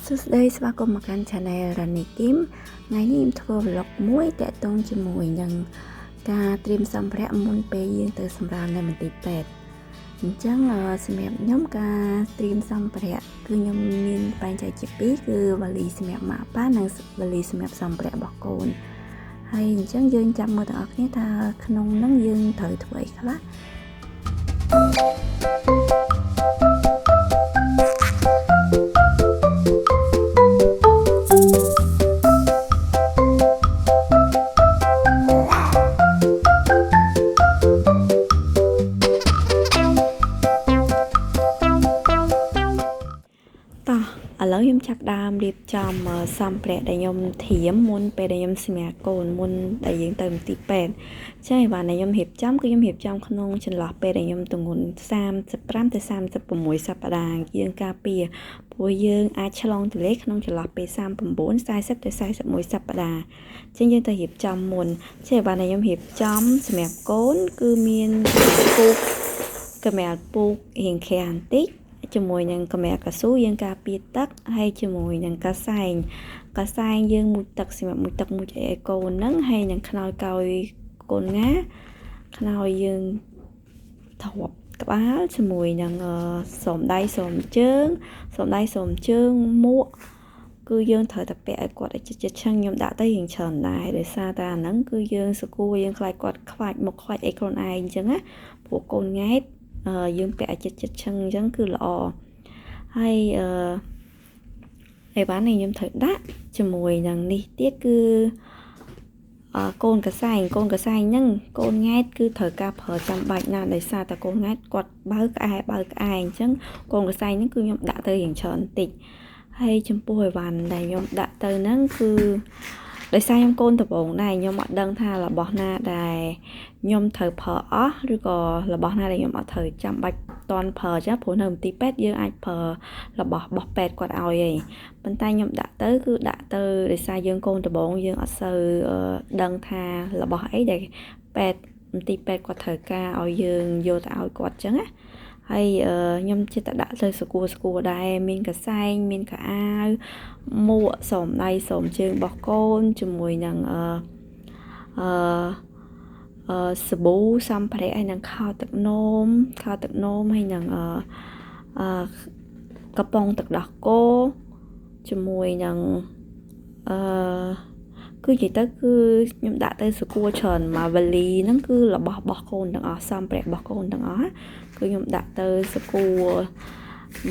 សួស្តីស្វាគមន៍មកកាន់ Channel រ៉ានីគីមថ្ងៃនេះខ្ញុំធ្វើ vlog មួយតាក់ទងជាមួយនឹងការត្រៀមសម្ភារៈមុនពេលយើងទៅសម្រាលនៅមន្ទីរពេទ្យអញ្ចឹងសម្រាប់ខ្ញុំការត្រៀមសម្ភារៈគឺខ្ញុំមានបែងចែកជាពីរគឺវ៉ាលីសម្រាប់ម៉ាក់ប៉ានិងវ៉ាលីសម្រាប់សម្ភារៈរបស់កូនហើយអញ្ចឹងយើងចាំមើលទាំងអស់គ្នាថាក្នុងហ្នឹងយើងត្រូវធ្វើអីខ្លះឥឡូវខ្ញុំចាប់ដើមរៀបចំសម្ភារៈដែលខ្ញុំត្រៀមមុនពេលដែលខ្ញុំសម្រាប់កូនមុនដែលយើងទៅមន្ទីរពេទ្យចឹងឯបានខ្ញុំរៀបចំគឺខ្ញុំរៀបចំក្នុងចន្លោះពេលដែលខ្ញុំទម្ងន់35ទៅ36សប្តាហ៍យើងការពារព្រោះយើងអាចឆ្លងទន្លេក្នុងចន្លោះពេល39 40ទៅ41សប្តាហ៍ចឹងយើងទៅរៀបចំមុនចឹងឯបានខ្ញុំរៀបចំសម្រាប់កូនគឺមានពូកកម្រាលពូករៀងក្រាស់បន្តិចជាមួយនឹងកម្រាលកៅស៊ូយើងការពារទឹកហើយជាមួយនឹងកាសែងយើងមុជទឹកសម្រាប់មុជទឹកមុជឲ្យកូនហ្នឹងហើយនឹងខ្នើយកោយកូនងាខ្នើយយើងធប់ក្បាលជាមួយនឹងសូមដៃសូមជើងមួកគឺយើងត្រូវតែពាក់ឲ្យគាត់ឲ្យចិត្តឆឹងខ្ញុំដាក់ទៅរៀងច្រើនដែរដោយសារតែអាហ្នឹងគឺយើងសគួរយើងខ្លាចគាត់ខ្វាច់មុខខ្វាច់អីខ្លួនឯងអញ្ចឹងណាព្រោះកូនង៉ែតយើងពាក់ឲ្យចិត្តឆឹងអញ្ចឹងគឺល្អហើយឯបាននេះខ្ញុំត្រូវដាក់ជាមួយនឹងនេះទៀតគឺកូនកសែងហ្នឹងកូនង៉ែតគឺត្រូវការប្រើចាំបាច់ណាស់ដោយសារតែកូនង៉ែតគាត់បើក្អែអញ្ចឹងកូនកសែងហ្នឹងគឺខ្ញុំដាក់ទៅរៀងច្រើនបន្តិចហើយចំពោះអីវ៉ាន់ដែលខ្ញុំដាក់ទៅហ្នឹងគឺដោយសារខ្ញុំកូនដំបូងដែរខ្ញុំអត់ដឹងថារបស់ណាដែលខ្ញុំត្រូវប្រើអស់ឬក៏របស់ណាដែលខ្ញុំអត់ត្រូវចាំបាច់តន់ប្រើចាព្រោះនៅមន្ទីរពេទ្យយើងអាចប្រើរបស់ពេទ្យគាត់ឲ្យឯងប៉ុន្តែខ្ញុំដាក់ទៅគឺដាក់ទៅដោយសារយើងកូនដំបូងយើងអត់សូវដឹងថារបស់អីដែលមន្ទីរពេទ្យគាត់ត្រូវការឲ្យយើងយកទៅឲ្យគាត់ចឹងណាហើយខ្ញុំចិត្តតែដាក់ទៅស្គួរដែរមានកសែងមានកៅអាវមួកសូមដៃសូមជើងរបស់កូនជាមួយនឹងសាប៊ូសម្ភារៈហើយនឹងខោទឹកនោមហើយនឹងកំប៉ុងទឹកដោះគោជាមួយនឹងគឺនិយាយទៅគឺខ្ញុំដាក់ទៅស្គួរច្រើនមកវ៉ាលីហ្នឹងគឺរបស់កូនទាំងអស់សម្ភារៈរបស់កូនទាំងអស់គឺខ្ញុំដាក់ទៅស្គួរ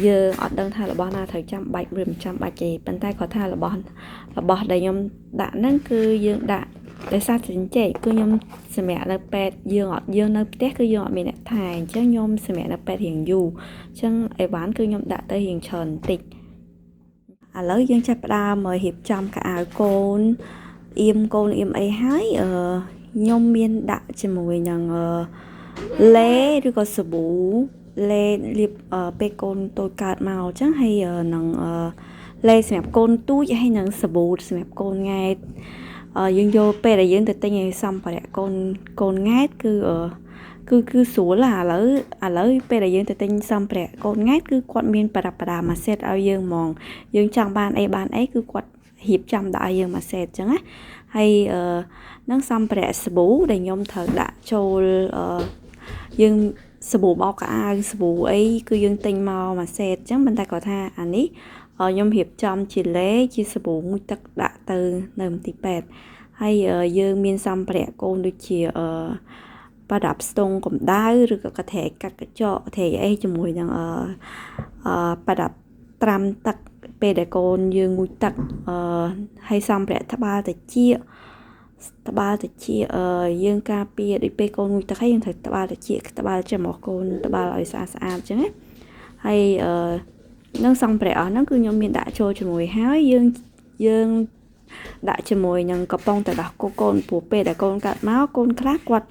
យើងអត់ដឹងថារបស់ណាត្រូវចាំបាច់ឬមិនចាំបាច់ទេប៉ុន្តែគាត់ថារបស់ដែលខ្ញុំដាក់ហ្នឹងគឺយើងដាក់ដោយសារចិញ្ចែកគឺខ្ញុំសម្រាប់នៅពេទ្យយើងនៅផ្ទះគឺយើងអត់មានអ្នកថែអញ្ចឹងខ្ញុំសម្រាប់នៅពេទ្យរៀងយូរអញ្ចឹងអីវ៉ាន់គឺខ្ញុំដាក់ទៅរៀងច្រើនបន្តិចឥឡូវយើងចាប់ផ្ដើមរៀបចំកៅអៅកូនអៀមកូនអៀមអីហើយខ្ញុំមានដាក់ជាមួយនឹងលេឬក៏សាប៊ូលេលាបពេលកូនតូចកើតមកអញ្ចឹងហើយនឹងលេសម្រាប់កូនទូចហើយនឹងសាប៊ូសម្រាប់កូនង៉ែតយើងយកពេលដែលយើងទៅទិញឲ្យសម្ភារៈកូនង៉ែតគឺស្រួលឥឡូវពេលដែលយើងទៅទិញសម្ភារៈកូនង៉ែតគឺគាត់មានប្រដាប់មួយសេតឲ្យយើងហ្មងយើងចង់បានអីគឺគាត់រៀបចំដាក់ឲ្យយើងមួយសេតអញ្ចឹងណាហើយនឹងសម្ភារៈសាប៊ូដែលខ្ញុំត្រូវដាក់ចូលយើងសាប៊ូបោកកៅអៅសាប៊ូអីគឺយើងទិញមកមួយសេតអញ្ចឹងប៉ុន្តែគាត់ថាអានេះខ្ញុំរៀបចំជាលេជាសាប៊ូមួយទឹកដាក់ទៅនៅមន្ទីរពេទ្យហើយយើងមានសម្ភារៈកូនដូចជាប្រដាប់ស្ទង់កម្ដៅឬក៏កថែកាត់កញ្ចក់កថែអីជាមួយនឹងប្រដាប់ត្រាំទឹកពេលដែលកូនយើងងូតទឹកហើយសម្ភារៈត្បាល់ត្រចៀកយើងការពារដូចពេលកូនងូតទឹកហើយយើងត្រូវត្បាល់ត្រចៀកត្បាល់ចាំរបស់កូនត្បាល់ឲ្យស្អាតអញ្ចឹងណាហើយនឹងសម្ភារៈអស់ហ្នឹងគឺខ្ញុំមានដាក់ចូលជាមួយហើយយើងដាក់ជាមួយនឹងកំប៉ុងទឹកដោះគោកូនព្រោះពេលដែលកូនកាត់មកកូនខ្លះគាត់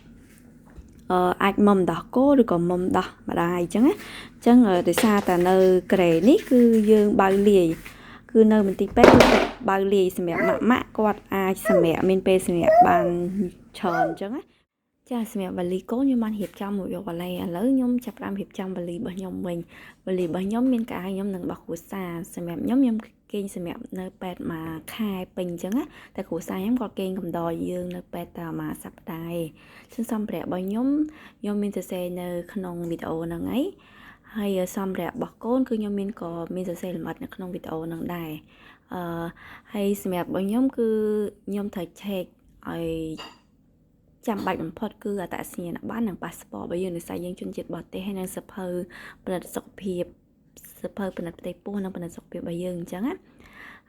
អាចមុំដោះគោឬក៏មុំដោះម្ដាយអញ្ចឹងណាអញ្ចឹងដោយសារតែនៅក្រេនេះគឺយើងបើលាយគឺនៅមន្ទីរពេទ្យគឺបើលាយសម្រាប់ម៉ាក់គាត់អាចសម្រាប់មានពេលសម្រាប់បានច្រើនអញ្ចឹងណាចាសម្រាប់វ៉ាលីកូនខ្ញុំបានរៀបចំមកយកវ៉ាលីឥឡូវខ្ញុំចាប់ផ្ដើមរៀបចំវ៉ាលីរបស់ខ្ញុំវិញវ៉ាលីរបស់ខ្ញុំមានកៅអៅខ្ញុំនិងរបស់គ្រួសារសម្រាប់ខ្ញុំ គេងសម្រាប់នៅពេទ្យមួយខែពេញអញ្ចឹងណាតែគ្រូសាខ្ញុំគាត់គេងកំដរយើងនៅពេទ្យតែមួយសប្តាហ៍ឯងសម្ភារៈរបស់ខ្ញុំមានសរសេរនៅក្នុងវីដេអូហ្នឹងឯងហើយសម្ភារៈរបស់កូនគឺខ្ញុំក៏មានសរសេរលម្អិតនៅក្នុងវីដេអូហ្នឹងដែរហើយសម្រាប់របស់ខ្ញុំគឺខ្ញុំត្រូវ check ឲ្យចាំបាច់បំផុតគឺអត្តសញ្ញាណប័ណ្ណនិងប៉ាសពតរបស់យើងដោយសារយើងជនជាតិបរទេសហើយនិងសភៅពិនិត្យសុខភាពសភៅពិនិត្យផ្ទៃពោះនិងពិនិត្យសុខភាពរបស់យើងអញ្ចឹងណា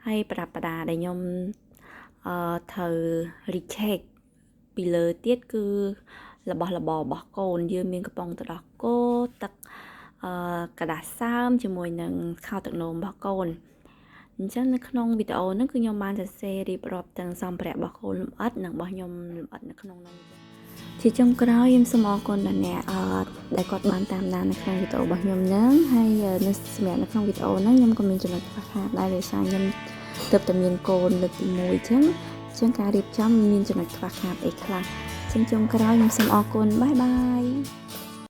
ហើយប្រដាប់ប្រដាដែលខ្ញុំត្រូវ recheck ពីលើទៀតគឺរបស់របររបស់កូនយើងមានកំប៉ុងទឹកដោះគោទឹកกระดาษសើមជាមួយនឹងខោទឹកនោមរបស់កូនអញ្ចឹងនៅក្នុងវីដេអូហ្នឹងគឺខ្ញុំបានសរសេររៀបរាប់ទាំងសម្ភារៈរបស់កូនលម្អិតនិងរបស់ខ្ញុំលម្អិតនៅក្នុងនោះជាចុងក្រោយខ្ញុំសូមអរគុណដល់អ្នកដែលគាត់បានតាមដាននៅក្នុងវីដេអូរបស់ខ្ញុំហ្នឹងហើយនៅសម្រាប់នៅក្នុងវីដេអូហ្នឹងខ្ញុំក៏មានចំណុចខ្វះខាតដែរដោយសារខ្ញុំទើបតែមានកូនលើកទី1អញ្ចឹងការរៀបចំមានចំណុចខ្វះខាតអីខ្លះជាចុងក្រោយខ្ញុំសូមអរគុណបាយបាយ